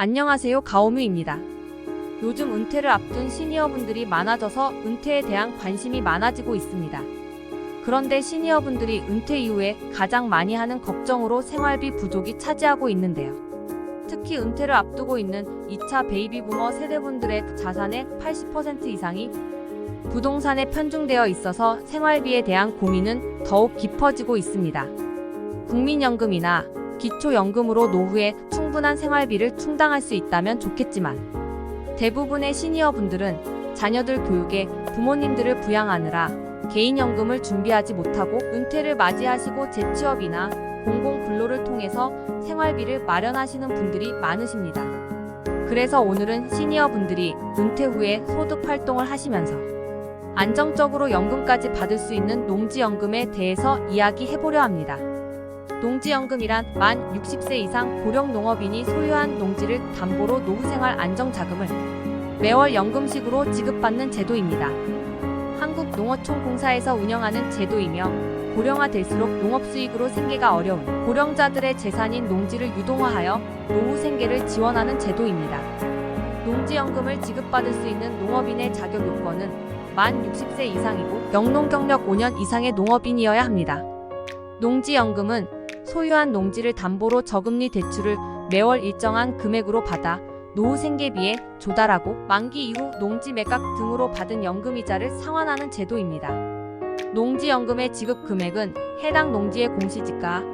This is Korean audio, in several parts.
안녕하세요, 가오뮤입니다. 요즘 은퇴를 앞둔 시니어분들이 많아져서 은퇴에 대한 관심이 많아지고 있습니다. 그런데 시니어분들이 은퇴 이후에 가장 많이 하는 걱정으로 생활비 부족이 차지하고 있는데요. 특히 은퇴를 앞두고 있는 2차 베이비부머 세대분들의 자산의 80% 이상이 부동산에 편중되어 있어서 생활비에 대한 고민은 더욱 깊어지고 있습니다. 국민연금이나 기초연금으로 노후에 충분한 생활비를 충당할 수 있다면 좋겠지만 대부분의 시니어분들은 자녀들 교육에 부모님들을 부양하느라 개인연금을 준비하지 못하고 은퇴를 맞이하시고 재취업이나 공공근로를 통해서 생활비를 마련하시는 분들이 많으십니다. 그래서 오늘은 시니어분들이 은퇴 후에 소득활동을 하시면서 안정적으로 연금까지 받을 수 있는 농지연금에 대해서 이야기해보려 합니다. 농지연금이란 만 60세 이상 고령 농업인이 소유한 농지를 담보로 노후생활 안정자금을 매월 연금식으로 지급받는 제도입니다. 한국농어촌공사에서 운영하는 제도이며 고령화될수록 농업수익으로 생계가 어려운 고령자들의 재산인 농지를 유동화하여 노후 생계를 지원하는 제도입니다. 농지연금을 지급받을 수 있는 농업인의 자격 요건은 만 60세 이상이고 영농 경력 5년 이상의 농업인이어야 합니다. 농지연금은 소유한 농지를 담보로 저금리 대출을 매월 일정한 금액으로 받아 노후 생계비에 조달하고 만기 이후 농지 매각 등으로 받은 연금이자를 상환하는 제도입니다. 농지연금의 지급 금액은 해당 농지의 공시지가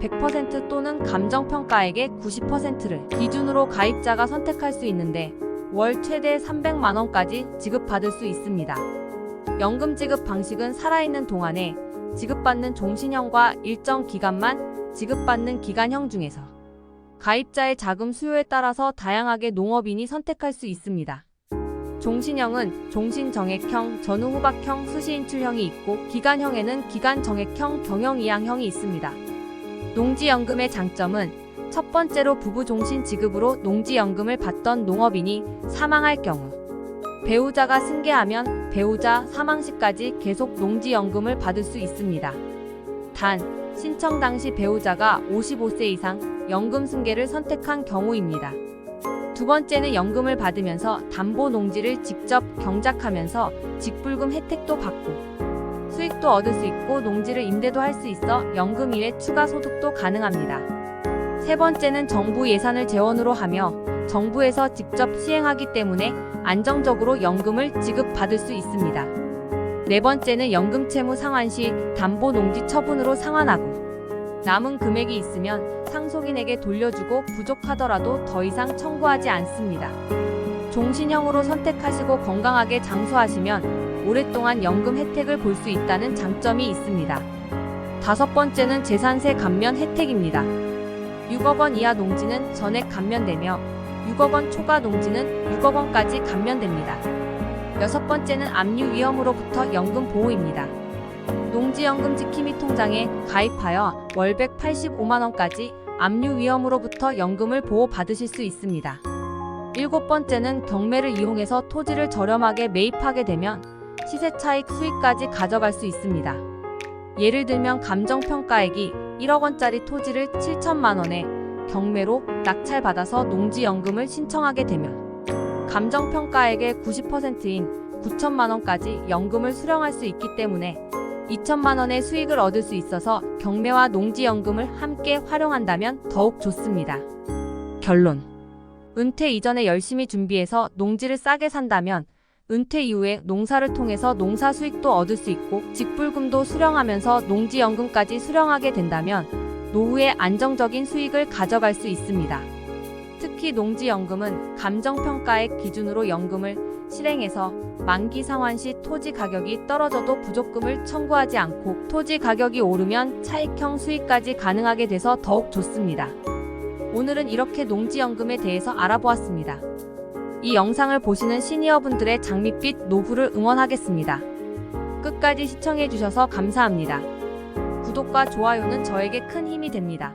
100% 또는 감정평가액의 90%를 기준으로 가입자가 선택할 수 있는데 월 최대 300만 원까지 지급받을 수 있습니다. 연금 지급 방식은 살아있는 동안에 지급받는 종신형과 일정 기간만 지급받는 기간형 중에서 가입자의 자금 수요에 따라서 다양하게 농업인이 선택할 수 있습니다. 종신형은 종신정액형, 전후후박형, 수시인출형이 있고 기간형에는 기간정액형, 경영이양형이 있습니다. 농지연금의 장점은 첫 번째로 부부 종신 지급으로 농지연금을 받던 농업인이 사망할 경우 배우자가 승계하면 배우자 사망 시까지 계속 농지연금을 받을 수 있습니다. 단, 신청 당시 배우자가 55세 이상 연금 승계를 선택한 경우입니다. 두 번째는 연금을 받으면서 담보 농지를 직접 경작하면서 직불금 혜택도 받고 수익도 얻을 수 있고 농지를 임대도 할 수 있어 연금 이외 추가 소득도 가능합니다. 세 번째는 정부 예산을 재원으로 하며 정부에서 직접 시행하기 때문에 안정적으로 연금을 지급받을 수 있습니다. 네 번째는 연금 채무 상환 시 담보 농지 처분으로 상환하고 남은 금액이 있으면 상속인에게 돌려주고 부족하더라도 더 이상 청구하지 않습니다. 종신형으로 선택하시고 건강하게 장수하시면 오랫동안 연금 혜택을 볼 수 있다는 장점이 있습니다. 다섯 번째는 재산세 감면 혜택입니다. 6억 원 이하 농지는 전액 감면되며 6억 원 초과 농지는 6억 원까지 감면됩니다. 여섯 번째는 압류 위험으로부터 연금 보호입니다. 농지연금 지킴이 통장에 가입하여 월 185만 원까지 압류 위험으로부터 연금을 보호받으실 수 있습니다. 일곱 번째는 경매를 이용해서 토지를 저렴하게 매입하게 되면 시세 차익 수익까지 가져갈 수 있습니다. 예를 들면 감정평가액이 1억 원짜리 토지를 7천만 원에 경매로 낙찰받아서 농지연금을 신청하게 되면 감정평가액의 90%인 9천만 원까지 연금을 수령할 수 있기 때문에 2천만 원의 수익을 얻을 수 있어서 경매와 농지연금을 함께 활용한다면 더욱 좋습니다. 결론. 은퇴 이전에 열심히 준비해서 농지를 싸게 산다면 은퇴 이후에 농사를 통해서 농사 수익도 얻을 수 있고 직불금도 수령하면서 농지연금까지 수령하게 된다면 노후에 안정적인 수익을 가져갈 수 있습니다. 특히 농지연금은 감정평가액 기준으로 연금을 실행해서 만기 상환 시 토지 가격이 떨어져도 부족금을 청구하지 않고 토지 가격이 오르면 차익형 수익까지 가능하게 돼서 더욱 좋습니다. 오늘은 이렇게 농지연금에 대해서 알아보았습니다. 이 영상을 보시는 시니어분들의 장밋빛 노후를 응원하겠습니다. 끝까지 시청해주셔서 감사합니다. 구독과 좋아요는 저에게 큰 힘이 됩니다.